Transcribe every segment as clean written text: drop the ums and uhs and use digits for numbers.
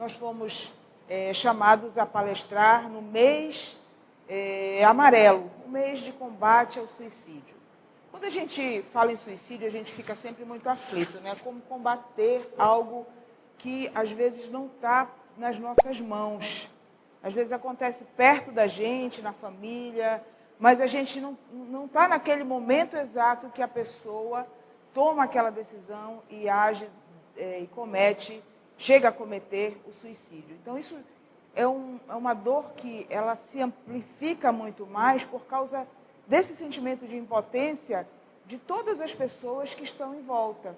nós fomos chamados a palestrar no mês amarelo, o mês de combate ao suicídio. Quando a gente fala em suicídio, a gente fica sempre muito aflito, né? Como combater algo que às vezes não está nas nossas mãos. Às vezes acontece perto da gente, na família, mas a gente não está naquele momento exato que a pessoa toma aquela decisão e age e chega a cometer o suicídio. Então, isso é uma dor que ela se amplifica muito mais por causa desse sentimento de impotência de todas as pessoas que estão em volta,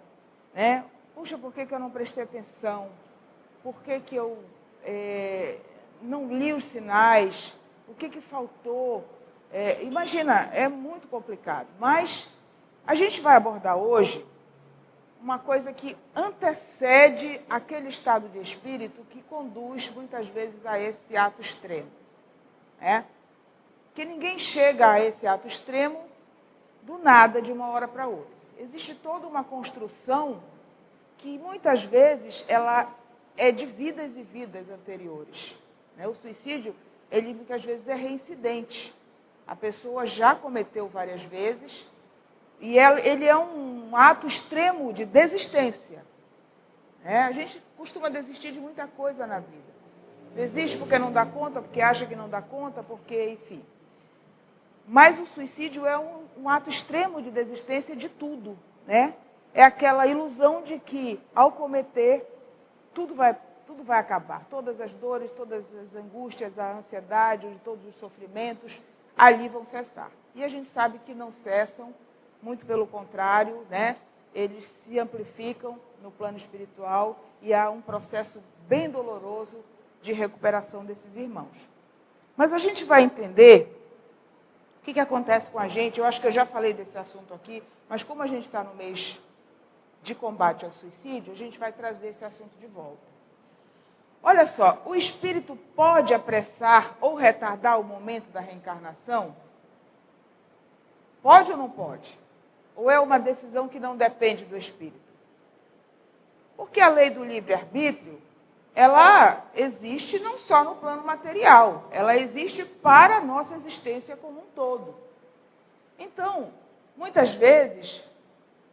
né? Puxa, por que eu não prestei atenção? Por que eu não li os sinais? O que faltou? Imagina, é muito complicado. Mas a gente vai abordar hoje uma coisa que antecede aquele estado de espírito que conduz muitas vezes a esse ato extremo, né? Que ninguém chega a esse ato extremo do nada, de uma hora para outra. Existe toda uma construção que muitas vezes ela é de vidas e vidas anteriores, né? O suicídio, ele muitas vezes é reincidente. A pessoa já cometeu várias vezes e ele é um ato extremo de desistência, né? A gente costuma desistir de muita coisa na vida. Desiste porque não dá conta, porque acha que não dá conta, porque, enfim. Mas o suicídio é um ato extremo de desistência de tudo, né? É aquela ilusão de que, ao cometer, tudo vai acabar. Todas as dores, todas as angústias, a ansiedade, todos os sofrimentos, ali vão cessar. E a gente sabe que não cessam, muito pelo contrário, né? Eles se amplificam no plano espiritual e há um processo bem doloroso de recuperação desses irmãos. Mas a gente vai entender o que acontece com a gente. Eu acho que eu já falei desse assunto aqui, mas como a gente está no mês de combate ao suicídio, a gente vai trazer esse assunto de volta. Olha só, o espírito pode apressar ou retardar o momento da reencarnação? Pode ou não pode? Ou é uma decisão que não depende do espírito? Porque a lei do livre-arbítrio, ela existe não só no plano material, ela existe para a nossa existência como um todo. Então, muitas vezes,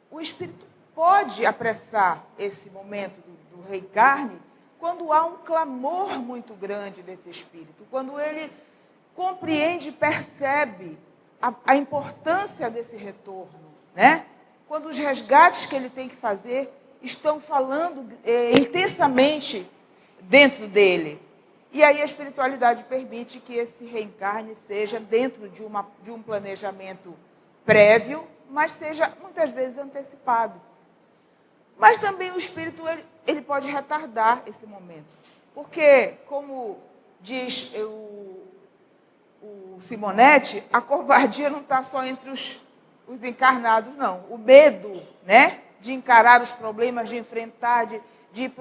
o espírito pode apressar esse momento do reencarne quando há um clamor muito grande desse espírito, quando ele compreende e percebe a importância desse retorno, né? Quando os resgates que ele tem que fazer estão falando intensamente dentro dele. E aí a espiritualidade permite que esse reencarne seja dentro de um planejamento prévio, mas seja muitas vezes antecipado. Mas também o espírito ele pode retardar esse momento. Porque, como diz o Simonetti, a covardia não está só entre os encarnados, não. O medo, né, de encarar os problemas, de enfrentar, de ir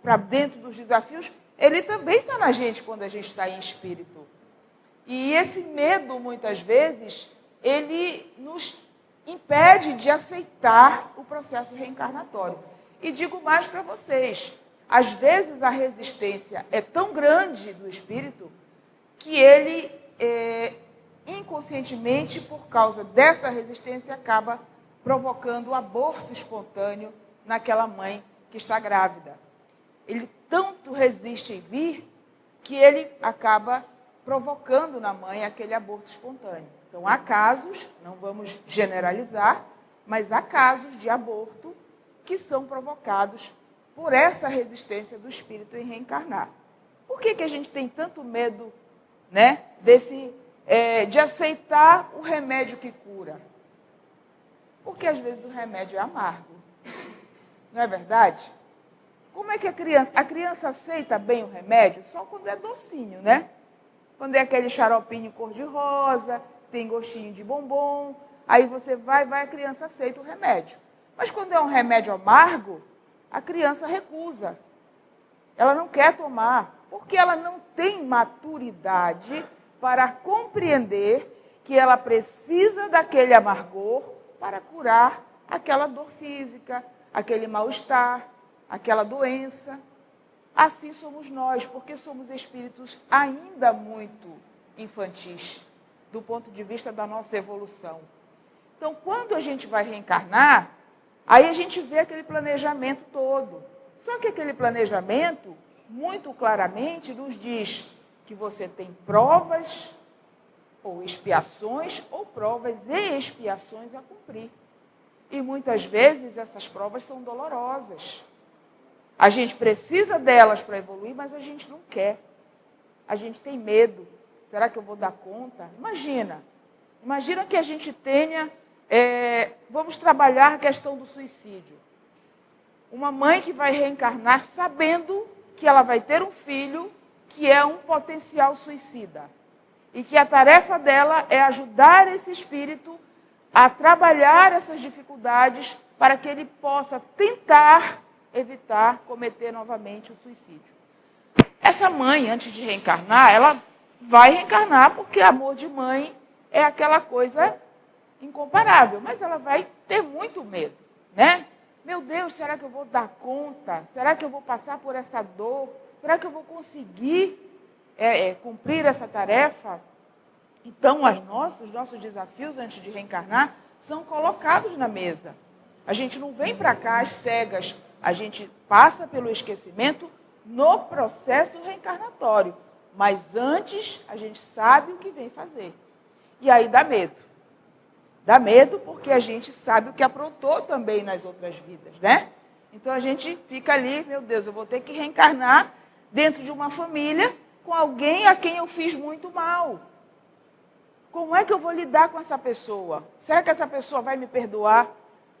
para dentro dos desafios, ele também está na gente quando a gente está em espírito. E esse medo, muitas vezes, ele nos impede de aceitar o processo reencarnatório. E digo mais para vocês, às vezes a resistência é tão grande do espírito que ele, inconscientemente, por causa dessa resistência, acaba provocando o aborto espontâneo naquela mãe que está grávida. Ele tanto resiste em vir que ele acaba provocando na mãe aquele aborto espontâneo. Então, há casos, não vamos generalizar, mas há casos de aborto que são provocados por essa resistência do espírito em reencarnar. Por que a gente tem tanto medo, né, de aceitar o remédio que cura? Porque, às vezes, o remédio é amargo. Não é verdade? Como é que a criança aceita bem o remédio? Só quando é docinho, né? Quando é aquele xaropinho cor-de-rosa, tem gostinho de bombom, aí você vai, a criança aceita o remédio. Mas quando é um remédio amargo, a criança recusa. Ela não quer tomar, porque ela não tem maturidade para compreender que ela precisa daquele amargor para curar aquela dor física, aquele mal-estar, aquela doença. assim somos nós, porque somos espíritos ainda muito infantis, do ponto de vista da nossa evolução. Então, quando a gente vai reencarnar, aí a gente vê aquele planejamento todo. Só que aquele planejamento, muito claramente, nos diz que você tem provas ou expiações, ou provas e expiações a cumprir. E muitas vezes essas provas são dolorosas. A gente precisa delas para evoluir, mas a gente não quer. A gente tem medo. Será que eu vou dar conta? Imagina que a gente tenha... vamos trabalhar a questão do suicídio. Uma mãe que vai reencarnar sabendo que ela vai ter um filho que é um potencial suicida. E que a tarefa dela é ajudar esse espírito a trabalhar essas dificuldades para que ele possa tentar evitar cometer novamente o suicídio. Essa mãe, antes de reencarnar, ela vai reencarnar porque amor de mãe é aquela coisa incomparável, mas ela vai ter muito medo, né? Meu Deus, será que eu vou dar conta? Será que eu vou passar por essa dor? Será que eu vou conseguir cumprir essa tarefa? Então, os nossos desafios antes de reencarnar são colocados na mesa. A gente não vem para cá às cegas, a gente passa pelo esquecimento no processo reencarnatório. Mas antes, a gente sabe o que vem fazer. E aí dá medo. Dá medo porque a gente sabe o que aprontou também nas outras vidas, né? Então a gente fica ali, meu Deus, eu vou ter que reencarnar dentro de uma família com alguém a quem eu fiz muito mal. Como é que eu vou lidar com essa pessoa? Será que essa pessoa vai me perdoar?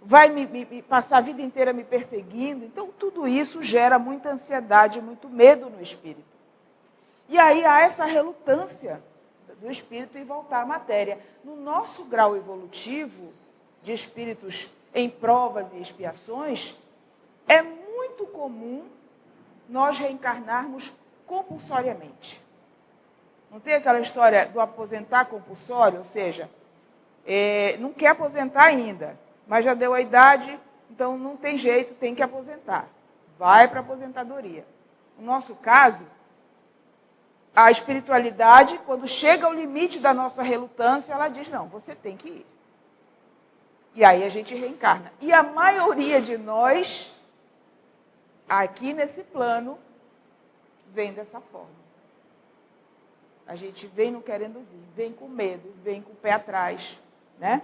Vai me passar a vida inteira me perseguindo? Então tudo isso gera muita ansiedade, muito medo no espírito. E aí há essa relutância do espírito em voltar à matéria. No nosso grau evolutivo de espíritos em provas e expiações, é muito comum nós reencarnarmos compulsoriamente. Não tem aquela história do aposentar compulsório? Ou seja, não quer aposentar ainda, mas já deu a idade, então não tem jeito, tem que aposentar. Vai para a aposentadoria. No nosso caso, a espiritualidade, quando chega ao limite da nossa relutância, ela diz, não, você tem que ir. E aí a gente reencarna. E a maioria de nós, aqui nesse plano, vem dessa forma. A gente vem não querendo vir, vem com medo, vem com o pé atrás, né?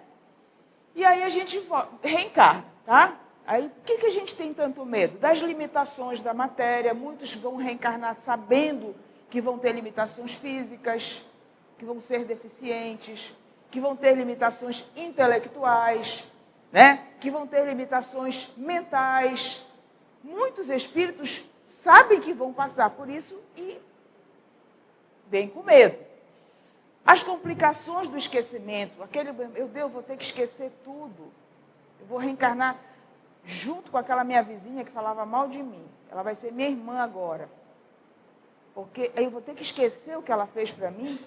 E aí a gente reencarna, tá? Aí, por que a gente tem tanto medo? Das limitações da matéria. Muitos vão reencarnar sabendo que vão ter limitações físicas, que vão ser deficientes, que vão ter limitações intelectuais, né? Que vão ter limitações mentais. Muitos espíritos sabem que vão passar por isso e vêm com medo. As complicações do esquecimento, meu Deus, vou ter que esquecer tudo. Eu vou reencarnar junto com aquela minha vizinha que falava mal de mim. Ela vai ser minha irmã agora. Porque aí eu vou ter que esquecer o que ela fez para mim.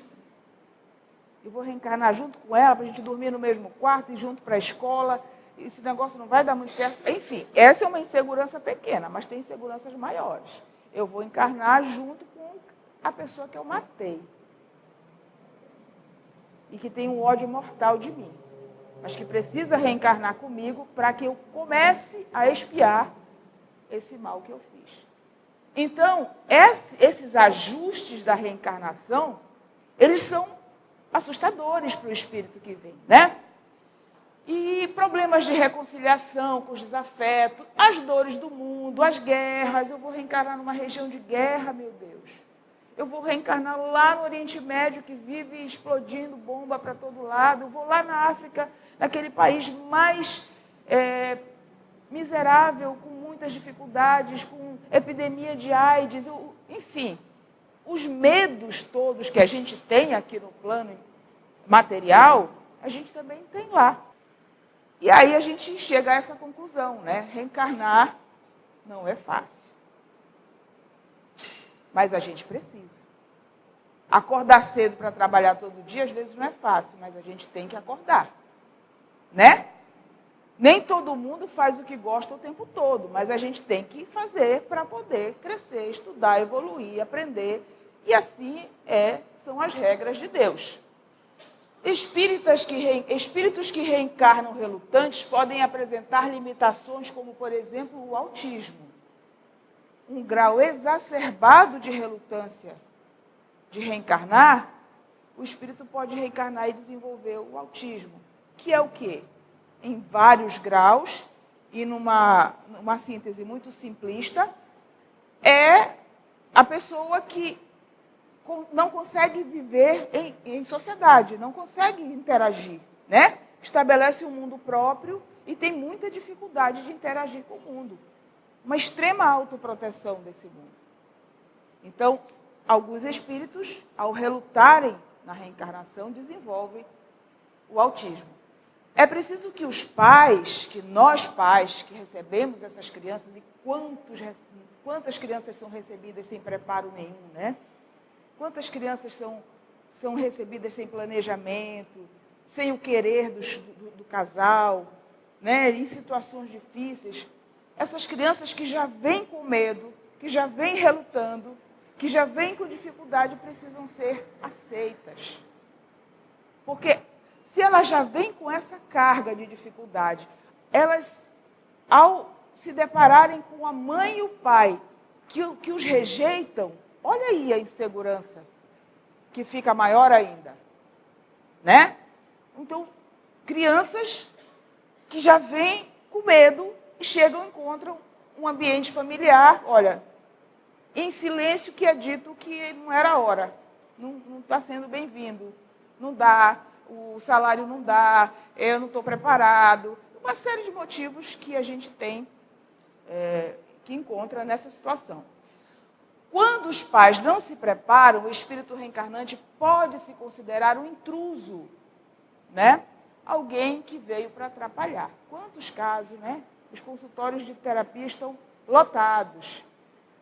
Eu vou reencarnar junto com ela, para a gente dormir no mesmo quarto, ir junto para a escola. Esse negócio não vai dar muito certo. Enfim, essa é uma insegurança pequena, mas tem inseguranças maiores. Eu vou encarnar junto com a pessoa que eu matei. E que tem um ódio mortal de mim. Mas que precisa reencarnar comigo para que eu comece a expiar esse mal que eu fiz. Então, esses ajustes da reencarnação, eles são assustadores para o espírito que vem, né? E problemas de reconciliação com os desafetos, as dores do mundo, as guerras. Eu vou reencarnar numa região de guerra, meu Deus. Eu vou reencarnar lá no Oriente Médio, que vive explodindo bomba para todo lado. Eu vou lá na África, naquele país mais miserável, com muitas dificuldades, com epidemia de AIDS. Enfim, os medos todos que a gente tem aqui no plano material, a gente também tem lá. E aí a gente chega a essa conclusão, né? Reencarnar não é fácil. Mas a gente precisa. Acordar cedo para trabalhar todo dia, às vezes não é fácil, mas a gente tem que acordar. Né? Nem todo mundo faz o que gosta o tempo todo, mas a gente tem que fazer para poder crescer, estudar, evoluir, aprender. E assim são as regras de Deus. Espíritos que reencarnam relutantes podem apresentar limitações como, por exemplo, o autismo. Um grau exacerbado de relutância de reencarnar, o espírito pode reencarnar e desenvolver o autismo, que é o quê? Em vários graus, e numa síntese muito simplista, é a pessoa que não consegue viver em sociedade, não consegue interagir, né? Estabelece um mundo próprio e tem muita dificuldade de interagir com o mundo. Uma extrema autoproteção desse mundo. Então, alguns espíritos, ao relutarem na reencarnação, desenvolvem o autismo. É preciso que os pais, que nós pais, que recebemos essas crianças, e quantas crianças são recebidas sem preparo nenhum, né? Quantas crianças são recebidas sem planejamento, sem o querer do casal, né? Em situações difíceis. Essas crianças que já vêm com medo, que já vêm relutando, que já vêm com dificuldade, precisam ser aceitas. Porque se elas já vêm com essa carga de dificuldade, elas, ao se depararem com a mãe e o pai que os rejeitam, olha aí a insegurança, que fica maior ainda, né? Então, crianças que já vêm com medo e chegam e encontram um ambiente familiar, olha, em silêncio, que é dito que não era a hora, não está sendo bem-vindo, não dá, o salário não dá, eu não estou preparado, uma série de motivos que a gente tem, que encontra nessa situação. Quando os pais não se preparam, o espírito reencarnante pode se considerar um intruso, né? Alguém que veio para atrapalhar. Quantos casos, né? Os consultórios de terapia estão lotados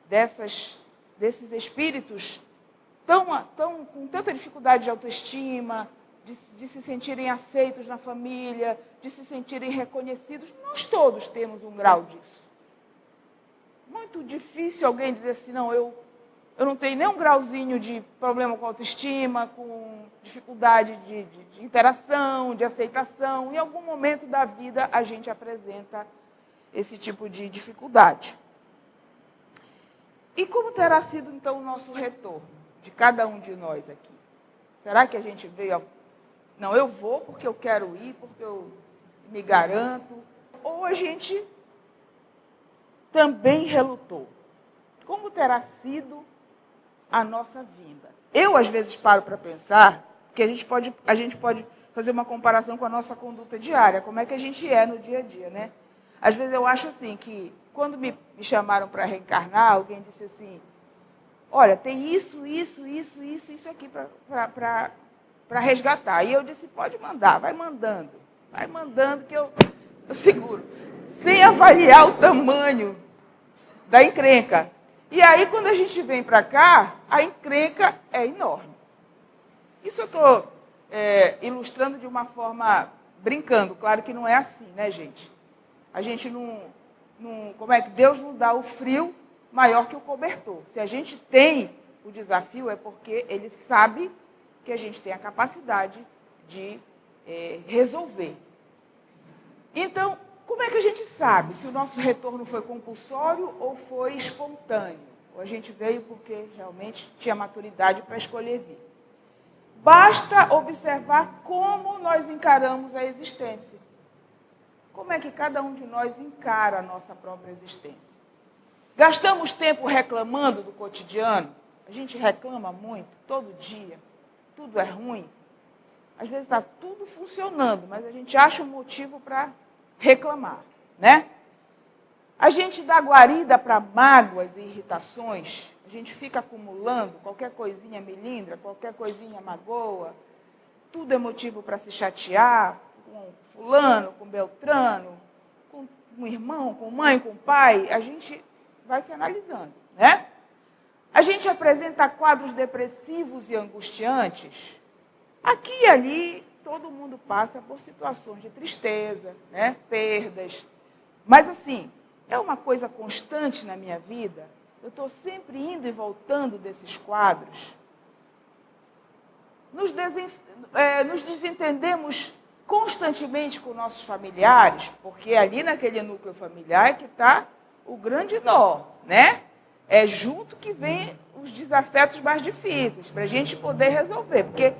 desses espíritos tão com tanta dificuldade de autoestima, de se sentirem aceitos na família, de se sentirem reconhecidos. Nós todos temos um grau disso. Muito difícil alguém dizer assim, não, eu não tenho nem um grauzinho de problema com autoestima, com dificuldade de interação, de aceitação. Em algum momento da vida a gente apresenta esse tipo de dificuldade. E como terá sido, então, o nosso retorno de cada um de nós aqui? Será que a gente veio... Não, eu vou porque eu quero ir, porque eu me garanto. Ou a gente também relutou? Como terá sido a nossa vinda? Eu, às vezes, paro para pensar, porque a gente pode fazer uma comparação com a nossa conduta diária, como é que a gente é no dia a dia, né? Às vezes eu acho assim, que quando me chamaram para reencarnar, alguém disse assim, olha, tem isso aqui para resgatar. E eu disse, pode mandar, vai mandando que eu seguro. Sem avaliar o tamanho da encrenca. E aí, quando a gente vem para cá, a encrenca é enorme. Isso eu estou ilustrando de uma forma, brincando. Claro que não é assim, né, gente? A gente como é que Deus não dá o frio maior que o cobertor? Se a gente tem o desafio, é porque Ele sabe que a gente tem a capacidade de resolver. Então, como é que a gente sabe se o nosso retorno foi compulsório ou foi espontâneo? Ou a gente veio porque realmente tinha maturidade para escolher vir? Basta observar como nós encaramos a existência. Como é que cada um de nós encara a nossa própria existência? Gastamos tempo reclamando do cotidiano? A gente reclama muito, todo dia. Tudo é ruim. Às vezes está tudo funcionando, mas a gente acha um motivo para reclamar, né? A gente dá guarida para mágoas e irritações. A gente fica acumulando, qualquer coisinha melindra, qualquer coisinha magoa. Tudo é motivo para se chatear, com fulano, com beltrano, com um irmão, com mãe, com pai. A gente vai se analisando, né? A gente apresenta quadros depressivos e angustiantes. Aqui e ali todo mundo passa por situações de tristeza, né? Perdas. Mas, assim, é uma coisa constante na minha vida. Eu estou sempre indo e voltando desses quadros. Nos desentendemos constantemente com nossos familiares, porque ali naquele núcleo familiar é que está o grande nó, né? É junto que vem os desafetos mais difíceis, para a gente poder resolver, porque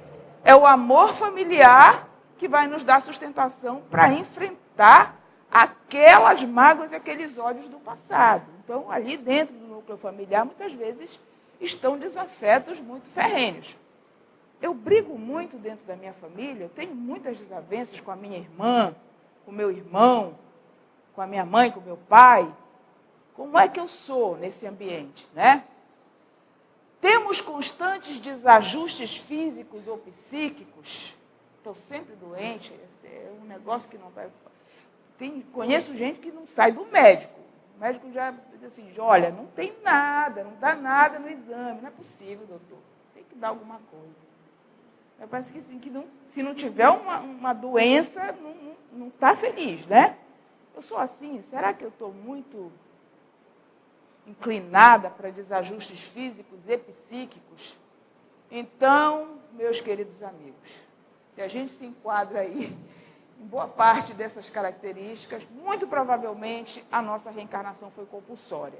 é o amor familiar que vai nos dar sustentação para enfrentar aquelas mágoas e aqueles ódios do passado. Então, ali dentro do núcleo familiar, muitas vezes, estão desafetos muito ferrenhos. Eu brigo muito dentro da minha família, eu tenho muitas desavenças com a minha irmã, com o meu irmão, com a minha mãe, com o meu pai. Como é que eu sou nesse ambiente, né? Temos constantes desajustes físicos ou psíquicos. Estou sempre doente, é um negócio que não vai... Conheço gente que não sai do médico. O médico já diz assim, olha, não tem nada, não dá nada no exame. Não é possível, doutor. Tem que dar alguma coisa. Parece que, assim, se não tiver uma doença, não está feliz, né? Eu sou assim, será que eu estou muito inclinada para desajustes físicos e psíquicos? Então, meus queridos amigos, se a gente se enquadra aí em boa parte dessas características, muito provavelmente a nossa reencarnação foi compulsória.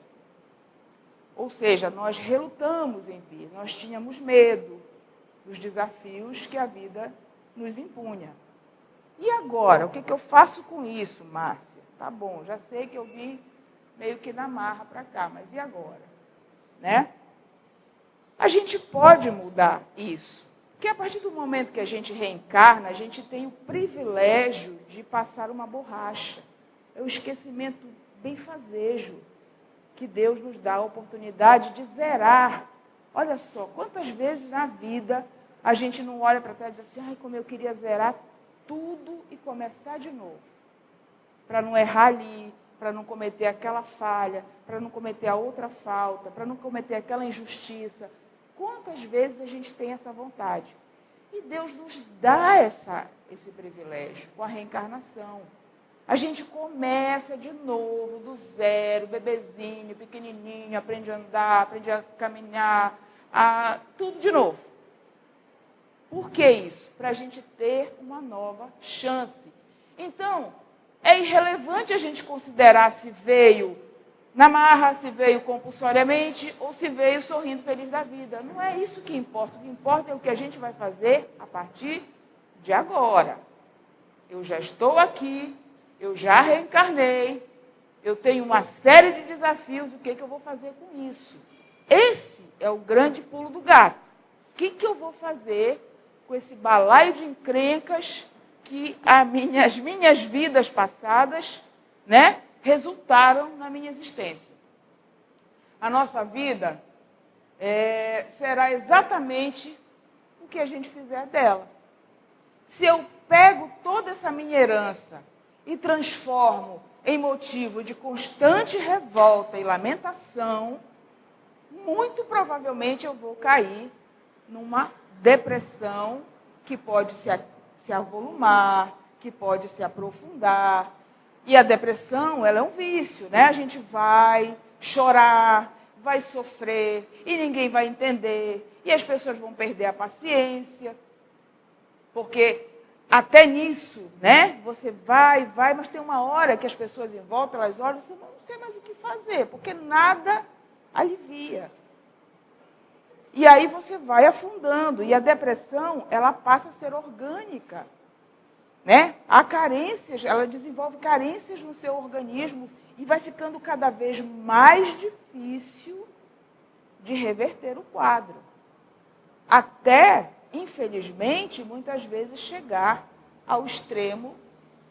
Ou seja, nós relutamos em vir, nós tínhamos medo dos desafios que a vida nos impunha. E agora, o que eu faço com isso, Márcia? Tá bom, já sei que eu vim meio que na marra para cá, mas e agora? Né? A gente pode mudar isso, porque a partir do momento que a gente reencarna, a gente tem o privilégio de passar uma borracha. É o esquecimento benfazejo que Deus nos dá a oportunidade de zerar. Olha só, quantas vezes na vida a gente não olha para trás e diz assim, ai, como eu queria zerar tudo e começar de novo. Para não errar ali, para não cometer aquela falha, para não cometer a outra falta, para não cometer aquela injustiça. Quantas vezes a gente tem essa vontade? E Deus nos dá esse privilégio com a reencarnação. A gente começa de novo, do zero, bebezinho, pequenininho, aprende a andar, aprende a caminhar, tudo de novo. Por que isso? Para a gente ter uma nova chance. Então, é irrelevante a gente considerar se veio na marra, se veio compulsoriamente ou se veio sorrindo feliz da vida. Não é isso que importa. O que importa é o que a gente vai fazer a partir de agora. Eu já estou aqui, eu já reencarnei, eu tenho uma série de desafios, o que eu vou fazer com isso? Esse é o grande pulo do gato. O que eu vou fazer com esse balaio de encrencas que as minhas vidas passadas, né, resultaram na minha existência? A nossa vida será exatamente o que a gente fizer dela. Se eu pego toda essa minha herança e transformo em motivo de constante revolta e lamentação, muito provavelmente eu vou cair numa depressão que pode se avolumar, que pode se aprofundar. E a depressão, ela é um vício, né? A gente vai chorar, vai sofrer, e ninguém vai entender, e as pessoas vão perder a paciência, porque até nisso, né? Você vai, mas tem uma hora que as pessoas em volta, elas olham, você não sei mais o que fazer, porque nada alivia. E aí você vai afundando, e a depressão, ela passa a ser orgânica, né? Há carências, ela desenvolve carências no seu organismo e vai ficando cada vez mais difícil de reverter o quadro. Até, infelizmente, muitas vezes chegar ao extremo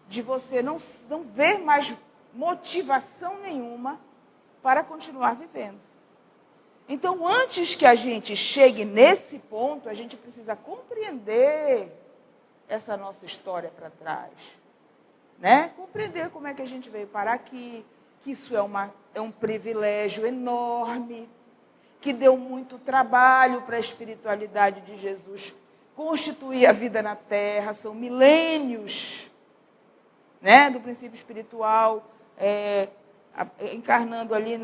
de você não ver mais motivação nenhuma para continuar vivendo. Então, antes que a gente chegue nesse ponto, a gente precisa compreender essa nossa história para trás, né? Compreender como é que a gente veio parar aqui, que isso é um privilégio enorme, que deu muito trabalho para a espiritualidade de Jesus constituir a vida na Terra, são milênios, né, do princípio espiritual, encarnando ali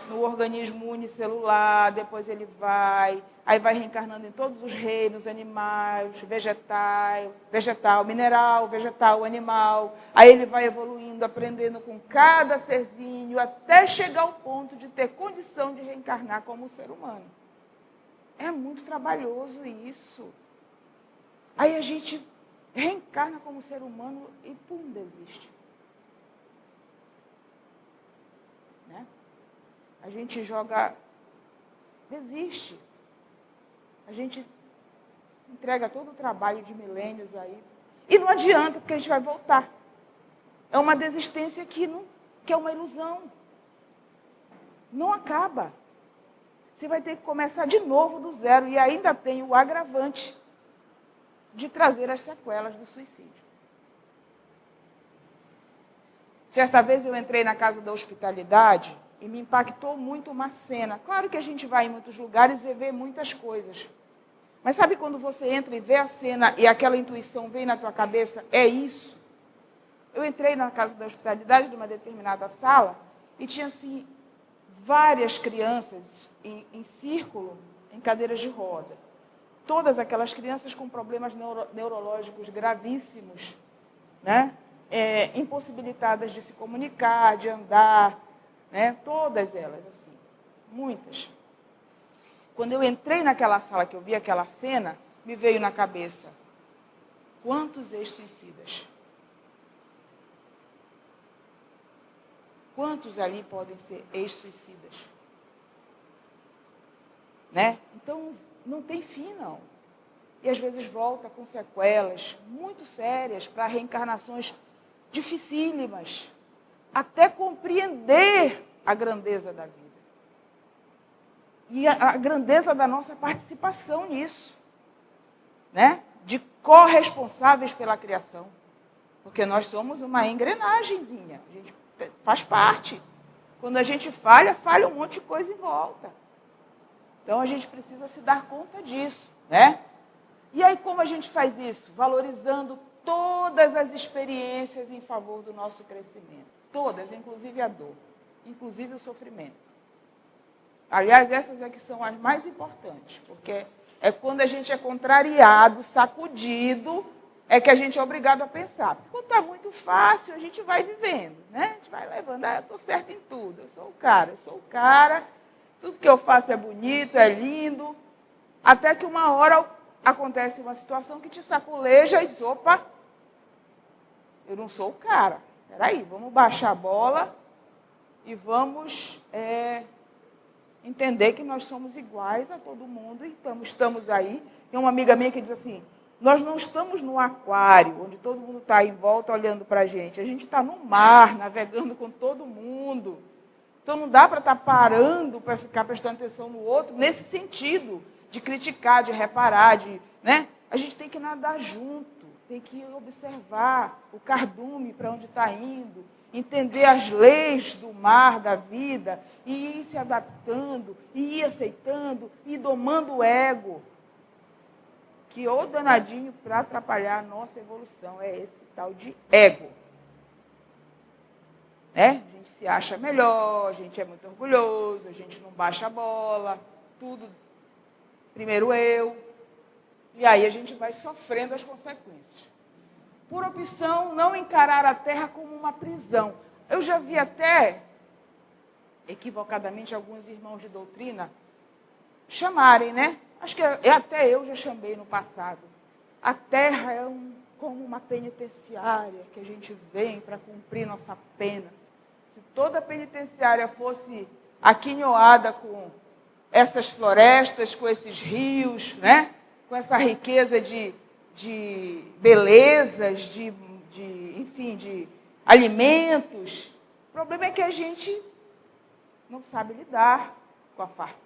no organismo unicelular, depois ele vai reencarnando em todos os reinos, animais, vegetal, mineral, vegetal, animal. Aí ele vai evoluindo, aprendendo com cada serzinho, até chegar ao ponto de ter condição de reencarnar como um ser humano. É muito trabalhoso isso. Aí a gente reencarna como ser humano e pum, desiste. Né? A gente desiste. A gente entrega todo o trabalho de milênios aí. E não adianta, porque a gente vai voltar. É uma desistência que é uma ilusão. Não acaba. Você vai ter que começar de novo do zero. E ainda tem o agravante de trazer as sequelas do suicídio. Certa vez eu entrei na Casa da Hospitalidade e me impactou muito uma cena. Claro que a gente vai em muitos lugares e vê muitas coisas. Mas sabe quando você entra e vê a cena e aquela intuição vem na tua cabeça? É isso. Eu entrei na Casa da Hospitalidade, numa determinada sala, e tinha, assim, várias crianças em círculo, em cadeiras de roda. Todas aquelas crianças com problemas neurológicos gravíssimos, né? Impossibilitadas de se comunicar, de andar, né? Todas elas, assim, muitas. Quando eu entrei naquela sala, que eu vi aquela cena, me veio na cabeça, quantos ex-suicidas? Quantos ali podem ser ex-suicidas? Né? Então, não tem fim, não. E às vezes volta com sequelas muito sérias para reencarnações dificílimas, até compreender a grandeza da vida. E a grandeza da nossa participação nisso, né? De corresponsáveis pela criação. Porque nós somos uma engrenagemzinha, a gente faz parte. Quando a gente falha um monte de coisa em volta. Então a gente precisa se dar conta disso, né? E aí como a gente faz isso? Valorizando todas as experiências em favor do nosso crescimento. Todas, inclusive a dor, inclusive o sofrimento. Aliás, essas é que são as mais importantes, porque é quando a gente é contrariado, sacudido, é que a gente é obrigado a pensar. Porque quando está muito fácil, a gente vai vivendo, né? A gente vai levando, eu estou certo em tudo, eu sou o cara, tudo que eu faço é bonito, é lindo, até que uma hora acontece uma situação que te saculeja e diz, opa, eu não sou o cara. Peraí, vamos baixar a bola e vamos entender que nós somos iguais a todo mundo e estamos aí. Tem uma amiga minha que diz assim, nós não estamos no aquário, onde todo mundo está em volta olhando para a gente gente está no mar, navegando com todo mundo. Então não dá para estar parando para ficar prestando atenção no outro, nesse sentido, de criticar, de reparar, né? A gente tem que nadar junto, tem que observar o cardume para onde está indo, entender as leis do mar, da vida, e ir se adaptando, e ir aceitando, e ir domando o ego, que o danadinho para atrapalhar a nossa evolução é esse tal de ego. Né? A gente se acha melhor, a gente é muito orgulhoso, a gente não baixa a bola, tudo primeiro eu, e aí a gente vai sofrendo as consequências. Por opção, não encarar a Terra como uma prisão. Eu já vi até, equivocadamente, alguns irmãos de doutrina chamarem, né? Acho que até eu já chamei no passado. A Terra é como uma penitenciária que a gente vem para cumprir nossa pena. Se toda penitenciária fosse aquinhoada com essas florestas, com esses rios, né? Com essa riqueza de belezas, enfim, de alimentos. O problema é que a gente não sabe lidar com a fartura.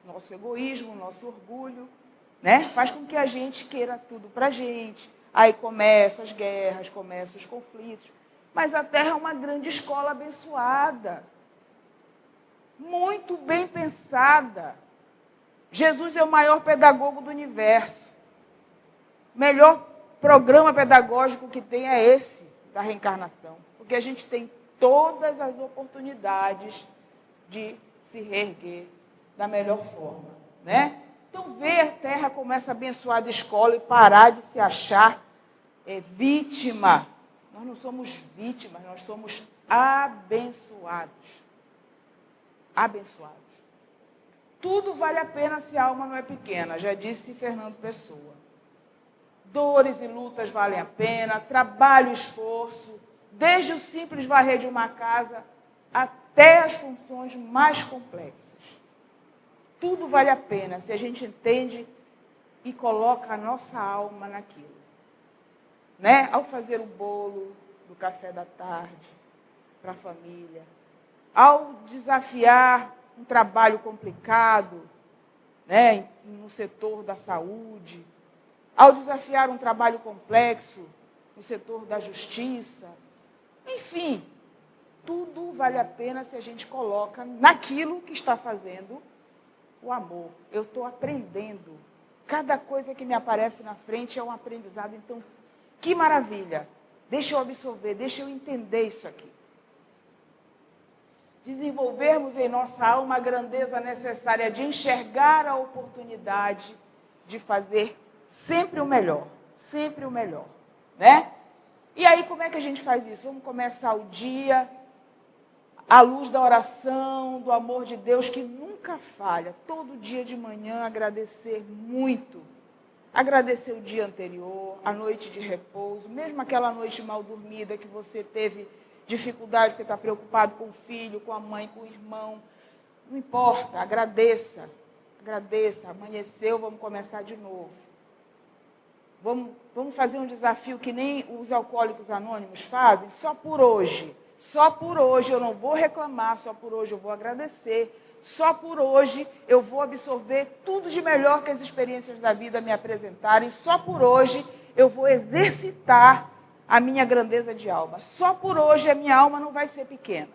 Nosso egoísmo, nosso orgulho, né? Faz com que a gente queira tudo para a gente. Aí começam as guerras, começam os conflitos. Mas a Terra é uma grande escola abençoada. Muito bem pensada. Jesus é o maior pedagogo do universo. melhor programa pedagógico que tem é esse, da reencarnação. Porque a gente tem todas as oportunidades de se reerguer da melhor forma, né? Então, ver a Terra como essa abençoada escola e parar de se achar vítima. Nós não somos vítimas, nós somos abençoados. Abençoados. Tudo vale a pena se a alma não é pequena, já disse Fernando Pessoa. Dores e lutas valem a pena, trabalho e esforço, desde o simples varrer de uma casa até as funções mais complexas. Tudo vale a pena se a gente entende e coloca a nossa alma naquilo. Né? Ao fazer o bolo do café da tarde para a família, ao desafiar um trabalho complicado, né, no setor da saúde, ao desafiar um trabalho complexo no setor da justiça, enfim, tudo vale a pena se a gente coloca naquilo que está fazendo o amor. Eu estou aprendendo. Cada coisa que me aparece na frente é um aprendizado. Então, que maravilha. Deixa eu absorver, deixa eu entender isso aqui. Desenvolvermos em nossa alma a grandeza necessária de enxergar a oportunidade de fazer sempre o melhor, né? E aí, como é que a gente faz isso? Vamos começar o dia à luz da oração, do amor de Deus, que nunca falha. Todo dia de manhã agradecer muito. Agradecer o dia anterior, a noite de repouso, mesmo aquela noite mal dormida que você teve dificuldade porque está preocupado com o filho, com a mãe, com o irmão. Não importa, agradeça. Agradeça, amanheceu, vamos começar de novo. Vamos fazer um desafio que nem os alcoólicos anônimos fazem, só por hoje. Só por hoje eu não vou reclamar, só por hoje eu vou agradecer. Só por hoje eu vou absorver tudo de melhor que as experiências da vida me apresentarem. Só por hoje eu vou exercitar a minha grandeza de alma. Só por hoje a minha alma não vai ser pequena.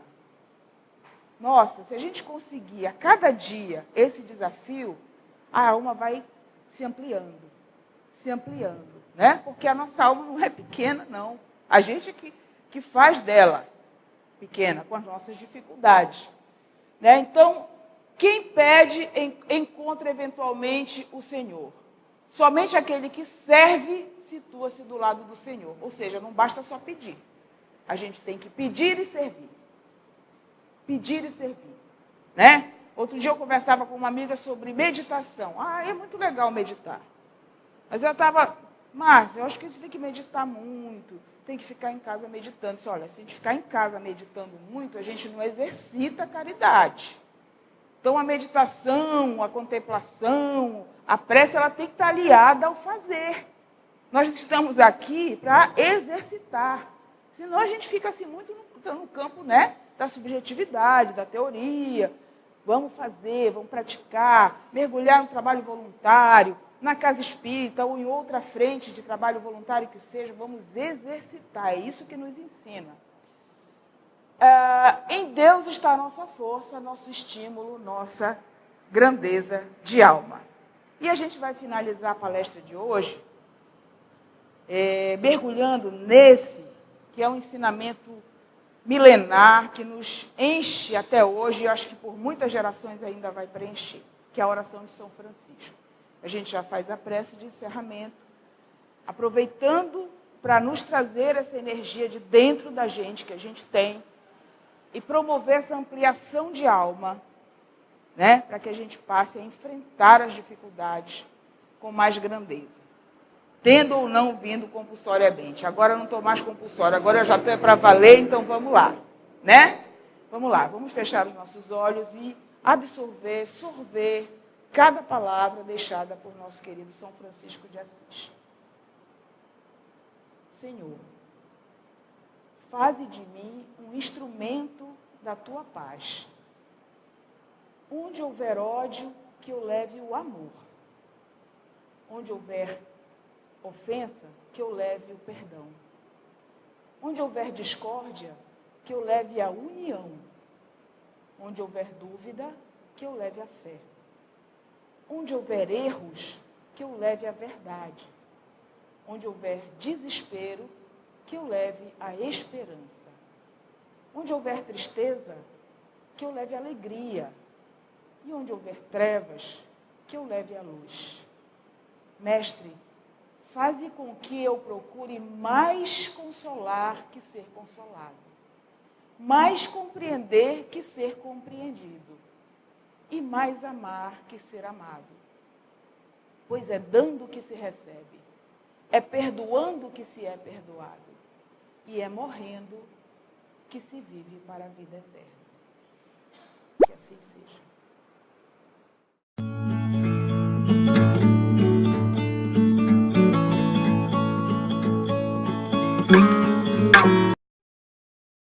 Nossa, se a gente conseguir a cada dia esse desafio, a alma vai se ampliando, né? Porque a nossa alma não é pequena, não. A gente que faz dela pequena, com as nossas dificuldades. Né? Então, quem pede, encontra eventualmente o Senhor. Somente aquele que serve, situa-se do lado do Senhor. Ou seja, não basta só pedir. A gente tem que pedir e servir. Pedir e servir. Né? Outro dia eu conversava com uma amiga sobre meditação. É muito legal meditar. Mas ela estava, Márcia, eu acho que a gente tem que meditar muito, tem que ficar em casa meditando. Disse, olha, se a gente ficar em casa meditando muito, a gente não exercita a caridade. Então, a meditação, a contemplação, a prece, ela tem que estar aliada ao fazer. Nós estamos aqui para exercitar. Senão, a gente fica assim muito no campo, né, da subjetividade, da teoria. Vamos fazer, vamos praticar, mergulhar no trabalho voluntário, na casa espírita ou em outra frente de trabalho voluntário que seja, vamos exercitar. É isso que nos ensina. Em Deus está a nossa força, nosso estímulo, nossa grandeza de alma. E a gente vai finalizar a palestra de hoje mergulhando nesse, que é um ensinamento milenar, que nos enche até hoje, e acho que por muitas gerações ainda vai preencher, que é a oração de São Francisco. A gente já faz a prece de encerramento, aproveitando para nos trazer essa energia de dentro da gente, que a gente tem, e promover essa ampliação de alma, né, para que a gente passe a enfrentar as dificuldades com mais grandeza. Tendo ou não vindo compulsoriamente. Agora eu não estou mais compulsória, agora eu já estou para valer, então vamos lá. Né? Vamos lá, vamos fechar os nossos olhos e absorver, sorver cada palavra deixada por nosso querido São Francisco de Assis. Senhor, faze de mim um instrumento da tua paz. Onde houver ódio, que eu leve o amor. Onde houver ofensa, que eu leve o perdão. Onde houver discórdia, que eu leve a união. Onde houver dúvida, que eu leve a fé. Onde houver erros, que eu leve a verdade. Onde houver desespero, que eu leve a esperança. Onde houver tristeza, que eu leve a alegria. E onde houver trevas, que eu leve a luz. Mestre, faze com que eu procure mais consolar que ser consolado, mais compreender que ser compreendido, e mais amar que ser amado. Pois é dando que se recebe, é perdoando que se é perdoado, e é morrendo que se vive para a vida eterna.